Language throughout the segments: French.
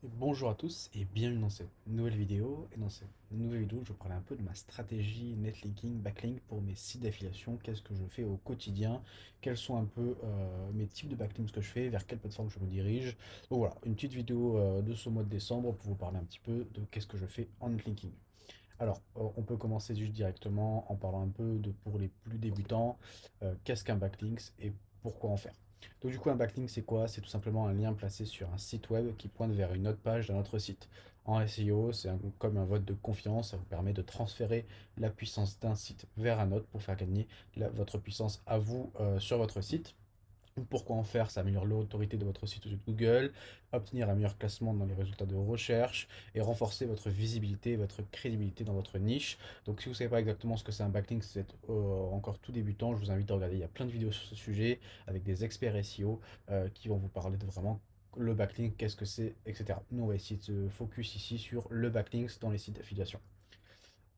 Bonjour à tous et bienvenue dans cette nouvelle vidéo. Et dans cette nouvelle vidéo, je vais parler un peu de ma stratégie netlinking, backlink pour mes sites d'affiliation. Qu'est-ce que je fais au quotidien? Quels sont un peu mes types de backlinks que je fais? Vers quelle plateforme je me dirige? Donc voilà, une petite vidéo de ce mois de décembre pour vous parler un petit peu de qu'est-ce que je fais en netlinking. Alors, on peut commencer juste directement en parlant un peu de pour les plus débutants, qu'est-ce qu'un backlink et pourquoi en faire. Donc du coup, un backlink, c'est quoi? C'est tout simplement un lien placé sur un site web qui pointe vers une autre page d'un autre site. En SEO, comme un vote de confiance, ça vous permet de transférer la puissance d'un site vers un autre pour faire gagner votre puissance à vous sur votre site. Pourquoi en faire? Ça améliore l'autorité de votre site aux yeux de Google, obtenir un meilleur classement dans les résultats de recherche et renforcer votre visibilité et votre crédibilité dans votre niche. Donc si vous ne savez pas exactement ce que c'est un backlink, si vous êtes encore tout débutant, je vous invite à regarder. Il y a plein de vidéos sur ce sujet avec des experts SEO qui vont vous parler de vraiment le backlink, qu'est-ce que c'est, etc. Nous, on va essayer de se focus ici sur le backlink dans les sites d'affiliation.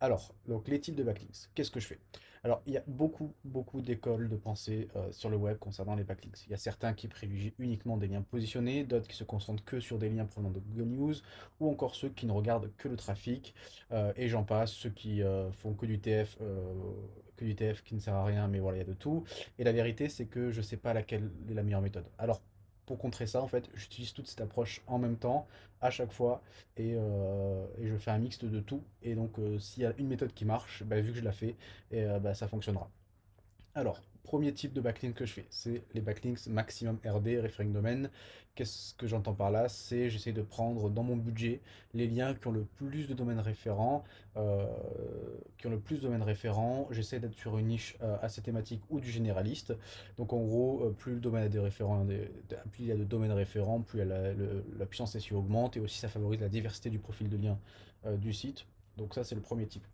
Alors, donc les types de backlinks, qu'est-ce que je fais? Alors, il y a beaucoup d'écoles de pensée sur le web concernant les backlinks. Il y a certains qui privilégient uniquement des liens positionnés, d'autres qui se concentrent que sur des liens provenant de Google News, ou encore ceux qui ne regardent que le trafic, et j'en passe, ceux qui font que du TF qui ne sert à rien, mais voilà, il y a de tout. Et la vérité, c'est que je ne sais pas laquelle est la meilleure méthode. Alors, pour contrer ça, en fait, j'utilise toute cette approche en même temps, à chaque fois et je fais un mixte de tout. Et donc, s'il y a une méthode qui marche, bah, vu que je la fais, ça fonctionnera. Alors, premier type de backlink que je fais, c'est les backlinks maximum RD, referring domain. Qu'est-ce que j'entends par là? C'est j'essaie de prendre dans mon budget les liens qui ont le plus de domaines référents, euh, J'essaie d'être sur une niche assez thématique ou du généraliste. Donc en gros, plus le domaine a des référents, plus il y a de domaines référents, plus la puissance SEO augmente et aussi ça favorise la diversité du profil de lien du site. Donc ça, c'est le premier type.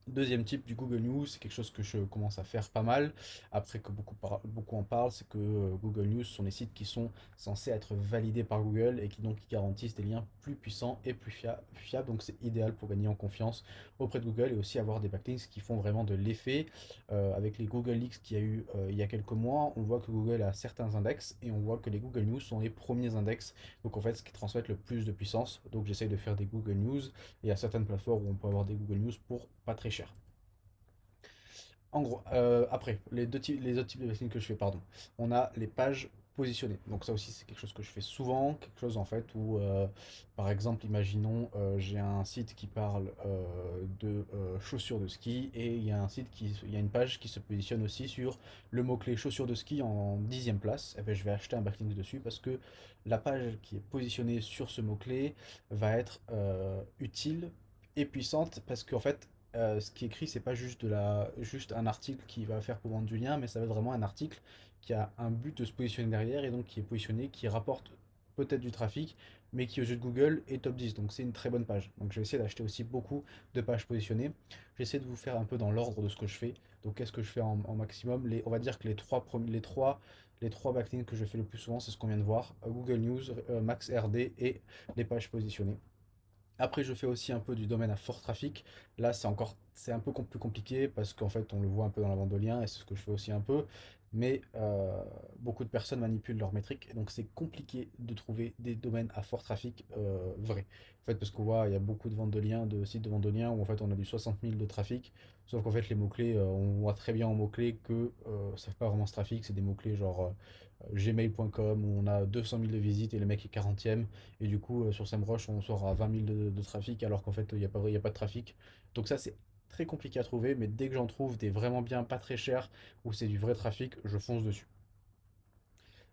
Deuxième type du Google News, c'est quelque chose que je commence à faire pas mal, après que beaucoup en parlent, c'est que Google News sont des sites qui sont censés être validés par Google et qui donc garantissent des liens plus puissants et plus fiables. Donc c'est idéal pour gagner en confiance auprès de Google et aussi avoir des backlinks qui font vraiment de l'effet. Avec les Google Leaks qu'il y a eu il y a quelques mois, on voit que Google a certains index et on voit que les Google News sont les premiers index. Donc en fait, ce qui transmettent le plus de puissance. Donc j'essaye de faire des Google News et il y a certaines plateformes où on peut avoir des Google News pour pas très cher. En gros, après, les autres types de backlink que je fais, pardon, on a les pages positionnées. Donc ça aussi, c'est quelque chose que je fais souvent, quelque chose en fait où, par exemple, imaginons, j'ai un site qui parle de chaussures de ski et il y a une page qui se positionne aussi sur le mot-clé chaussures de ski en 10e place. Et ben, je vais acheter un backlink dessus parce que la page qui est positionnée sur ce mot-clé va être utile et puissante parce qu'en fait, ce qui est écrit, c'est pas juste un article qui va faire pour vendre du lien, mais ça va être vraiment un article qui a un but de se positionner derrière et donc qui est positionné, qui rapporte peut-être du trafic, mais qui aux yeux de Google est top 10. Donc c'est une très bonne page. Donc je vais essayer d'acheter aussi beaucoup de pages positionnées. J'essaie de vous faire un peu dans l'ordre de ce que je fais. Donc qu'est-ce que je fais en maximum? On va dire que les trois backlinks que je fais le plus souvent, c'est ce qu'on vient de voir. Google News, Max RD et les pages positionnées. Après, je fais aussi un peu du domaine à fort trafic. Là, c'est un peu plus compliqué parce qu'en fait, on le voit un peu dans la vente de liens et c'est ce que je fais aussi un peu. Mais beaucoup de personnes manipulent leurs métriques et donc c'est compliqué de trouver des domaines à fort trafic vrais. En fait, parce qu'on voit, il y a beaucoup de ventes de liens, de sites de vente de liens où en fait on a du 60 000 de trafic. Sauf qu'en fait, les mots-clés, on voit très bien en mots-clés que ça fait pas vraiment ce trafic. C'est des mots-clés genre gmail.com où on a 200 000 de visites et le mec est 40e. Et du coup, sur SEMrush, on sort à 20 000 de trafic alors qu'en fait, il y a pas de trafic. Donc ça, c'est très compliqué à trouver, mais dès que j'en trouve des vraiment bien, pas très chers, où c'est du vrai trafic, je fonce dessus.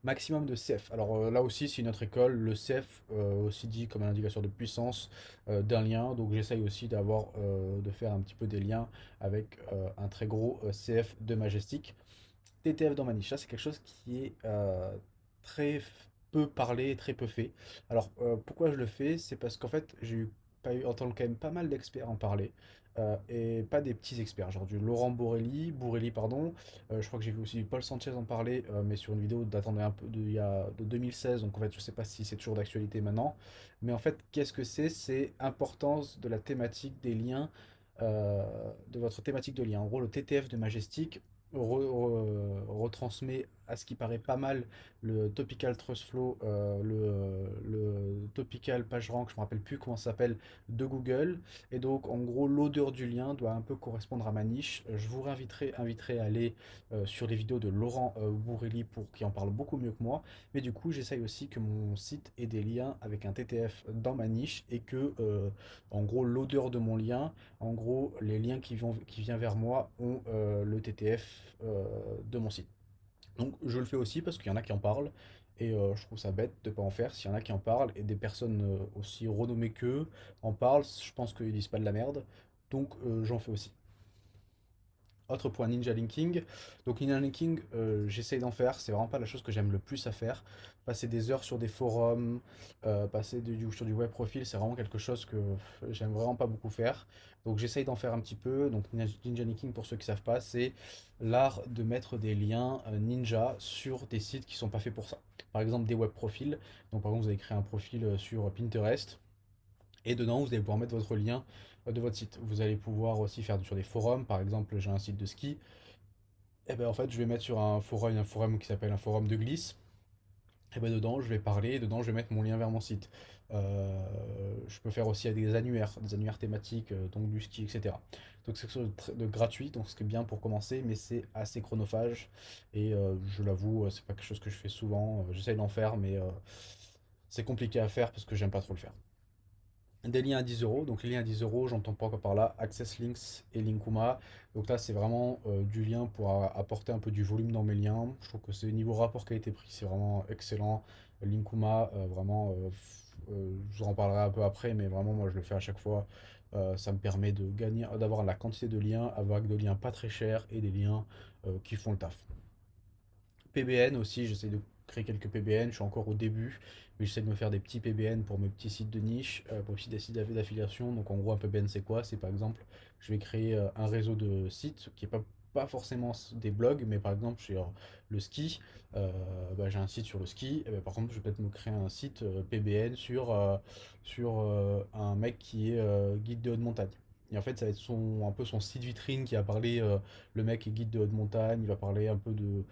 Maximum de CF. Alors là aussi, c'est une autre école. Le CF, aussi dit comme un indicateur de puissance d'un lien. Donc j'essaye aussi de faire un petit peu des liens avec un très gros CF de Majestic. TTF dans ma niche, ça c'est quelque chose qui est très peu parlé, très peu fait. Alors pourquoi je le fais? C'est parce qu'en fait pas eu entendu quand même pas mal d'experts en parler. Et pas des petits experts, genre du Laurent Bourrelli, pardon. Je crois que j'ai vu aussi Paul Sanchez en parler, mais sur une vidéo datant un peu de 2016, donc en fait je sais pas si c'est toujours d'actualité maintenant. Mais en fait, qu'est-ce que c'est? C'est importance de la thématique des liens, de votre thématique de lien. En gros, le TTF de Majestic retransmet à ce qui paraît pas mal le Topical Trust Flow, le Topical PageRank, je me rappelle plus comment ça s'appelle, de Google. Et donc, en gros, l'odeur du lien doit un peu correspondre à ma niche. Je vous inviterai à aller sur les vidéos de Laurent Bourrelli qui en parle beaucoup mieux que moi. Mais du coup, j'essaye aussi que mon site ait des liens avec un TTF dans ma niche et que, en gros, l'odeur de mon lien, en gros, les liens qui viennent vers moi ont le TTF de mon site. Donc, je le fais aussi parce qu'il y en a qui en parlent. Et je trouve ça bête de ne pas en faire. S'il y en a qui en parlent et des personnes aussi renommées qu'eux en parlent, je pense qu'ils disent pas de la merde. Donc, j'en fais aussi. Autre point, Ninja Linking. Donc Ninja Linking, j'essaye d'en faire, c'est vraiment pas la chose que j'aime le plus à faire. Passer des heures sur des forums, sur du web profil, c'est vraiment quelque chose que j'aime vraiment pas beaucoup faire. Donc j'essaye d'en faire un petit peu. Donc Ninja Linking, pour ceux qui savent pas, c'est l'art de mettre des liens ninja sur des sites qui sont pas faits pour ça. Par exemple des web profils. Donc par exemple vous avez créé un profil sur Pinterest. Et dedans, vous allez pouvoir mettre votre lien de votre site. Vous allez pouvoir aussi faire sur des forums. Par exemple, j'ai un site de ski. Et ben en fait, je vais mettre sur un forum qui s'appelle un forum de glisse. Et ben dedans, je vais parler. Et dedans, je vais mettre mon lien vers mon site. Je peux faire aussi des annuaires thématiques, donc du ski, etc. Donc c'est quelque chose de gratuit, donc ce qui est bien pour commencer, mais c'est assez chronophage. Et je l'avoue, c'est pas quelque chose que je fais souvent. J'essaye d'en faire, mais c'est compliqué à faire parce que j'aime pas trop le faire. Des liens à 10 euros. Donc les liens à 10 euros, j'entends pas quoi par là, Access Links et Linkuma. Donc là, c'est vraiment du lien pour apporter un peu du volume dans mes liens. Je trouve que c'est niveau rapport qualité-prix, c'est vraiment excellent. Linkuma, vraiment, je vous en parlerai un peu après, mais vraiment, moi, je le fais à chaque fois. Ça me permet de gagner, d'avoir la quantité de liens avec des liens pas très chers et des liens qui font le taf. PBN aussi, j'essaie de créer quelques PBN, je suis encore au début, mais j'essaie de me faire des petits PBN pour mes petits sites de niche, pour mes petits sites d'affiliation. Donc en gros, un PBN c'est quoi? C'est par exemple, je vais créer un réseau de sites qui est pas forcément des blogs, mais par exemple sur le ski, bah, j'ai un site sur le ski, et bah, par contre je vais peut-être me créer un site PBN sur un mec qui est guide de haute montagne. Et en fait, ça va être un peu son site vitrine qui va parler, le mec est guide de haute montagne, il va parler un peu de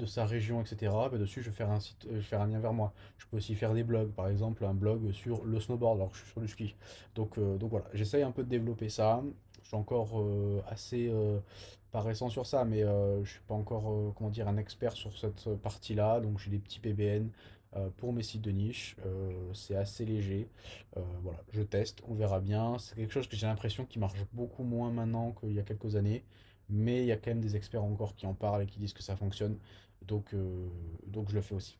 sa région, etc. Bah, dessus, je vais faire un site, je vais faire un lien vers moi. Je peux aussi faire des blogs, par exemple un blog sur le snowboard alors que je suis sur du ski. Donc voilà, j'essaye un peu de développer ça. Je suis encore assez pas récent sur ça, mais je suis pas encore comment dire un expert sur cette partie-là. Donc j'ai des petits PBN pour mes sites de niche. C'est assez léger. Voilà, je teste, on verra bien. C'est quelque chose que j'ai l'impression qui marche beaucoup moins maintenant qu'il y a quelques années, mais il y a quand même des experts encore qui en parlent et qui disent que ça fonctionne, donc je le fais aussi.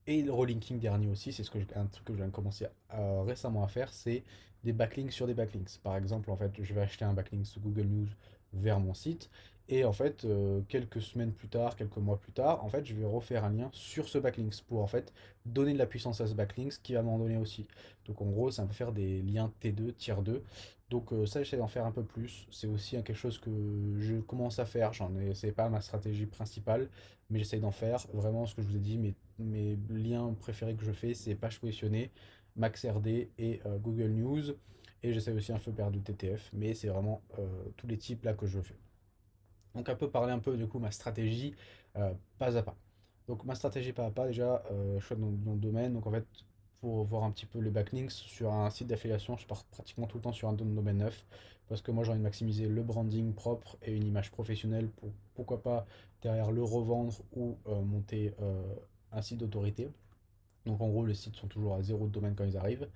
Et le relinking dernier aussi, un truc que je viens de commencer récemment à faire, c'est des backlinks sur des backlinks. Par exemple, en fait, je vais acheter un backlink sur Google News vers mon site, et en fait, quelques semaines plus tard, quelques mois plus tard, en fait, je vais refaire un lien sur ce backlink pour en fait donner de la puissance à ce backlink qui va m'en donner aussi. Donc en gros, ça va faire des liens T2, tier 2. Donc ça, j'essaie d'en faire un peu plus. C'est aussi quelque chose que je commence à faire. C'est pas ma stratégie principale, mais j'essaie d'en faire. Vraiment, ce que je vous ai dit, mes liens préférés que je fais, c'est page positionnée, MaxRD et Google News. Et j'essaie aussi un peu faire du TTF, mais c'est vraiment tous les types là que je fais. Donc un peu parler un peu du coup ma stratégie pas à pas. Donc ma stratégie pas à pas, déjà, je suis dans le domaine. Donc en fait, pour voir un petit peu les backlinks sur un site d'affiliation, je pars pratiquement tout le temps sur un domaine neuf. Parce que moi j'ai envie de maximiser le branding propre et une image professionnelle pour pourquoi pas derrière le revendre ou monter un site d'autorité. Donc en gros, les sites sont toujours à zéro de domaine quand ils arrivent.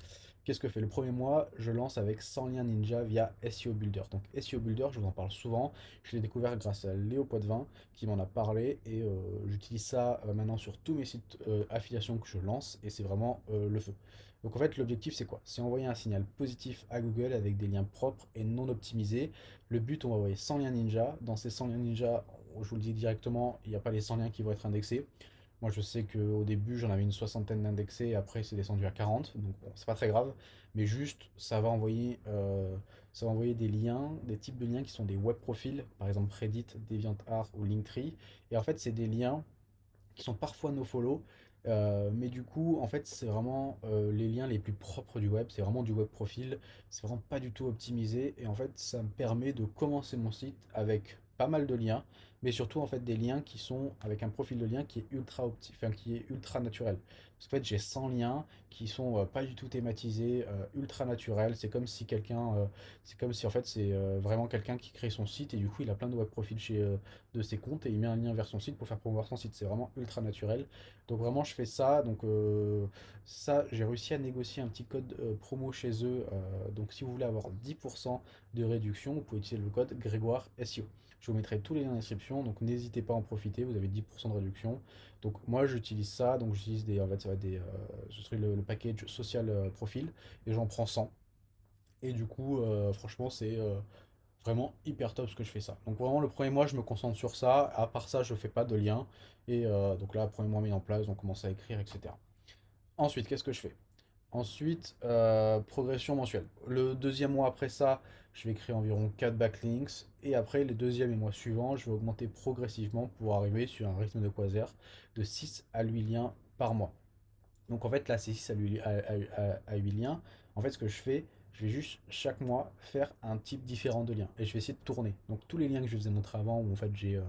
Qu'est-ce que fait le premier mois? Je lance avec 100 liens ninja via SEO Builder. Donc SEO Builder, je vous en parle souvent. Je l'ai découvert grâce à Léo Poitvin qui m'en a parlé et j'utilise ça maintenant sur tous mes sites affiliation que je lance et c'est vraiment le feu. Donc en fait, l'objectif c'est quoi? C'est envoyer un signal positif à Google avec des liens propres et non optimisés. Le but, on va envoyer 100 liens ninja. Dans ces 100 liens ninja, je vous le dis directement, il n'y a pas les 100 liens qui vont être indexés. Moi, je sais qu'au début, j'en avais une soixantaine d'indexés, et après, c'est descendu à 40, donc bon, c'est pas très grave, mais juste, ça va envoyer des liens, des types de liens qui sont des web profils, par exemple Reddit, DeviantArt ou Linktree, et en fait, c'est des liens qui sont parfois nofollow, mais du coup, en fait, c'est vraiment les liens les plus propres du web, c'est vraiment du web profil, c'est vraiment pas du tout optimisé, et en fait, ça me permet de commencer mon site avec pas mal de liens, mais surtout en fait des liens qui sont avec un profil de lien qui est enfin, qui est ultra naturel. Parce qu'en fait, j'ai 100 liens qui sont pas du tout thématisés, ultra naturels. C'est comme si en fait c'est vraiment quelqu'un qui crée son site et du coup il a plein de web profils de ses comptes et il met un lien vers son site pour faire promouvoir son site. C'est vraiment ultra naturel. Donc vraiment je fais ça. Donc ça, j'ai réussi à négocier un petit code promo chez eux. Donc si vous voulez avoir 10% de réduction, vous pouvez utiliser le code Grégoire SEO. Je vous mettrai tous les liens dans la description, donc n'hésitez pas à en profiter, vous avez 10% de réduction. Donc moi j'utilise ça, donc j'utilise en fait ça va être ce serait le package social profil, et j'en prends 100. Et du coup, franchement, c'est vraiment hyper top ce que je fais ça. Donc vraiment le premier mois je me concentre sur ça, à part ça je fais pas de lien. Et donc là, premier mois mis en place, on commence à écrire, etc. Ensuite, qu'est-ce que je fais? Ensuite, progression mensuelle. Le deuxième mois après ça, je vais créer environ 4 backlinks. Et après, les deuxième et mois suivants, je vais augmenter progressivement pour arriver sur un rythme de croisière de 6 à 8 liens par mois. Donc en fait, là, c'est 6 à 8 liens. En fait, ce que je fais, je vais juste chaque mois faire un type différent de lien. Et je vais essayer de tourner. Donc tous les liens que je vous ai montrés avant, où en fait j'ai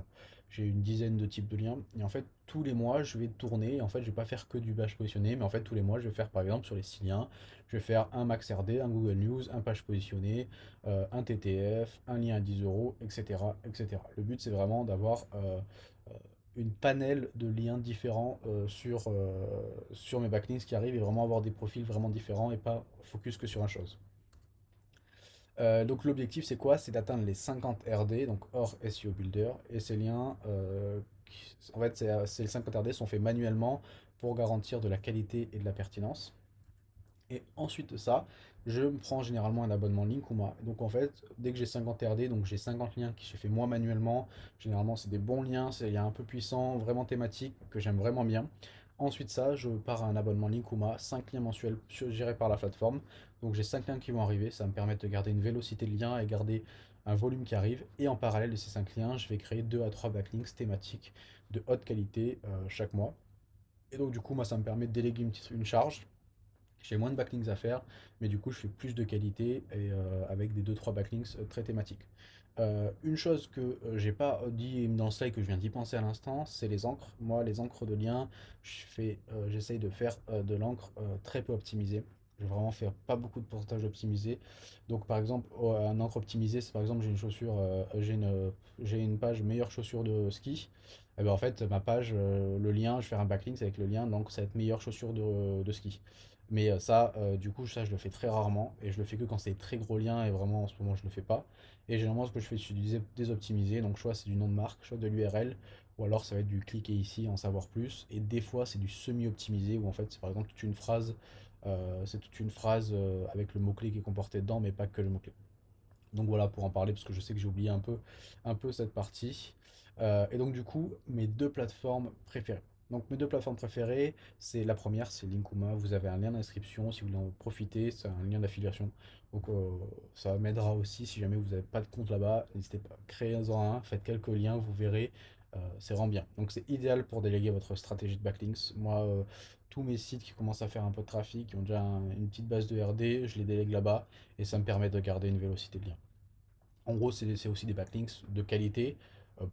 une dizaine de types de liens. Et en fait, tous les mois, je vais tourner. Et en fait, je vais pas faire que du page positionné. Mais en fait, tous les mois, je vais faire par exemple sur les 6 liens, je vais faire un max RD, un Google News, un page positionné, un TTF, un lien à 10 euros, etc., etc. Le but, c'est vraiment d'avoir une panel de liens différents sur mes backlinks qui arrivent et vraiment avoir des profils vraiment différents et pas focus que sur une chose. Donc l'objectif c'est quoi? C'est d'atteindre les 50 RD, donc hors SEO Builder, et ces liens, en fait ces 50 RD sont faits manuellement pour garantir de la qualité et de la pertinence. Et ensuite de ça, je me prends généralement un abonnement Linkuma. Donc en fait, dès que j'ai 50 RD, donc j'ai 50 liens que j'ai fait moi manuellement, généralement c'est des bons liens, c'est des liens un peu puissants, vraiment thématiques, que j'aime vraiment bien. Ensuite ça, je pars à un abonnement Linkuma, 5 liens mensuels gérés par la plateforme. Donc j'ai 5 liens qui vont arriver, ça me permet de garder une vélocité de liens et garder un volume qui arrive. Et en parallèle de ces 5 liens, je vais créer 2 à 3 backlinks thématiques de haute qualité chaque mois. Et donc du coup, moi ça me permet de déléguer une charge. J'ai moins de backlinks à faire, mais du coup, je fais plus de qualité et avec des deux trois backlinks très thématiques. Une chose que j'ai pas dit dans le slide que je viens d'y penser à l'instant, c'est les encres. Moi, les encres de lien, j'essaye de faire de l'encre très peu optimisée. Je vais vraiment faire pas beaucoup de pourcentage optimisé. Donc, par exemple, un encre optimisé, c'est par exemple, j'ai une chaussure, j'ai une page meilleure chaussure de ski. Et ben, en fait, ma page, le lien, je vais faire un backlink avec le lien, donc ça va être meilleure chaussure de ski. Mais ça, du coup, ça, je le fais très rarement et je le fais que quand c'est des très gros liens et vraiment en ce moment, je le fais pas. Et généralement, ce que je fais, c'est du désoptimisé. Donc, soit c'est du nom de marque, soit de l'URL, ou alors ça va être du cliquer ici, en savoir plus. Et des fois, c'est du semi-optimisé où en fait, c'est par exemple toute une phrase avec le mot-clé qui est comporté dedans, mais pas que le mot-clé. Donc voilà, pour en parler, parce que je sais que j'ai oublié un peu cette partie. Et donc du coup, mes deux plateformes préférées. Donc mes deux plateformes préférées, c'est la première, c'est Linkuma. Vous avez un lien d'inscription si vous voulez en profiter, c'est un lien d'affiliation. Donc ça m'aidera aussi si jamais vous n'avez pas de compte là-bas. N'hésitez pas, créez-en un, faites quelques liens, vous verrez. C'est vraiment bien. Donc c'est idéal pour déléguer votre stratégie de backlinks. Moi, tous mes sites qui commencent à faire un peu de trafic, qui ont déjà une petite base de RD, je les délègue là-bas et ça me permet de garder une vélocité de lien. En gros, c'est aussi des backlinks de qualité.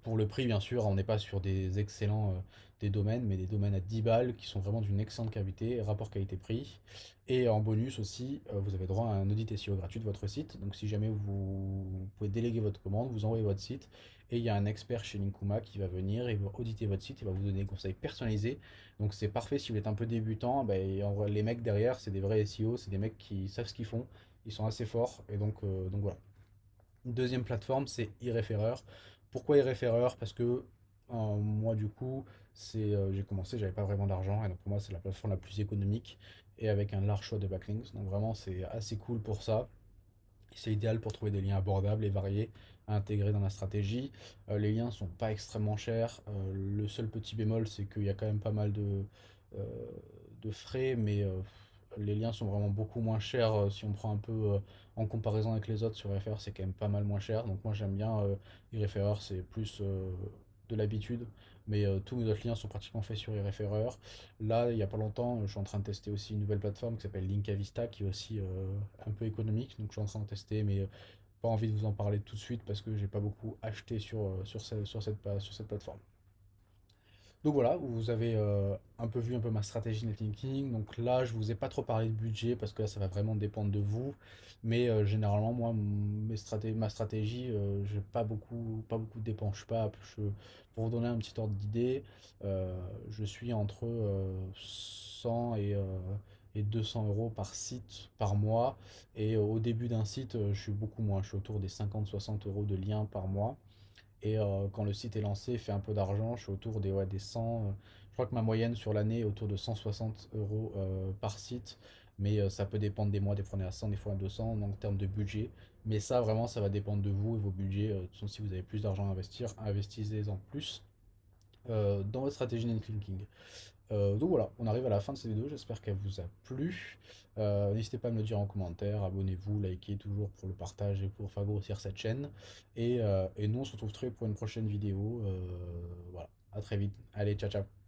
Pour le prix, bien sûr, on n'est pas sur des excellents des domaines, mais des domaines à 10 balles qui sont vraiment d'une excellente qualité, rapport qualité-prix. Et en bonus aussi, vous avez droit à un audit SEO gratuit de votre site. Donc si jamais vous pouvez déléguer votre commande, vous envoyez votre site et il y a un expert chez Linkuma qui va venir et va auditer votre site et va vous donner des conseils personnalisés. Donc c'est parfait si vous êtes un peu débutant. Ben, en vrai, les mecs derrière, c'est des vrais SEO, c'est des mecs qui savent ce qu'ils font. Ils sont assez forts et donc voilà. Deuxième plateforme, c'est iReferrer. Pourquoi iReferrer? Parce que moi, du coup, j'ai commencé, j'avais pas vraiment d'argent, et donc pour moi, c'est la plateforme la plus économique et avec un large choix de backlinks. Donc vraiment, c'est assez cool pour ça. C'est idéal pour trouver des liens abordables et variés à intégrer dans la stratégie. Les liens sont pas extrêmement chers. Le seul petit bémol, c'est qu'il y a quand même pas mal euh, de frais, mais les liens sont vraiment beaucoup moins chers si on prend un peu en comparaison avec les autres sur Refer, c'est quand même pas mal moins cher. Donc moi j'aime bien iReferrer, c'est plus de l'habitude, mais tous mes autres liens sont pratiquement faits sur iReferrer. Là, il n'y a pas longtemps, je suis en train de tester aussi une nouvelle plateforme qui s'appelle Linkavista, qui est aussi un peu économique. Donc je suis en train de tester, mais pas envie de vous en parler tout de suite parce que j'ai pas beaucoup acheté sur cette plateforme. Donc voilà, vous avez un peu vu un peu ma stratégie netlinking. Donc là, je vous ai pas trop parlé de budget parce que là, ça va vraiment dépendre de vous. Mais généralement, moi, ma stratégie, j'ai pas beaucoup de dépenses. Pour vous donner un petit ordre d'idée, je suis entre 100 et 200 euros par site par mois. Et au début d'un site, je suis beaucoup moins. Je suis autour des 50-60 euros de liens par mois. Et quand le site est lancé, il fait un peu d'argent. Je suis autour des, ouais, des 100. Je crois que ma moyenne sur l'année est autour de 160 euros par site. Mais ça peut dépendre des mois. Des fois on est à 100, des fois à 200 en termes de budget. Mais ça, vraiment, ça va dépendre de vous et vos budgets. De toute façon, si vous avez plus d'argent à investir, investissez-en plus dans votre stratégie netlinking. Donc voilà, on arrive à la fin de cette vidéo, j'espère qu'elle vous a plu. N'hésitez pas à me le dire en commentaire, abonnez-vous, likez toujours pour le partage et pour faire grossir cette chaîne. Et nous on se retrouve très pour une prochaine vidéo. Voilà, à très vite. Allez, ciao ciao.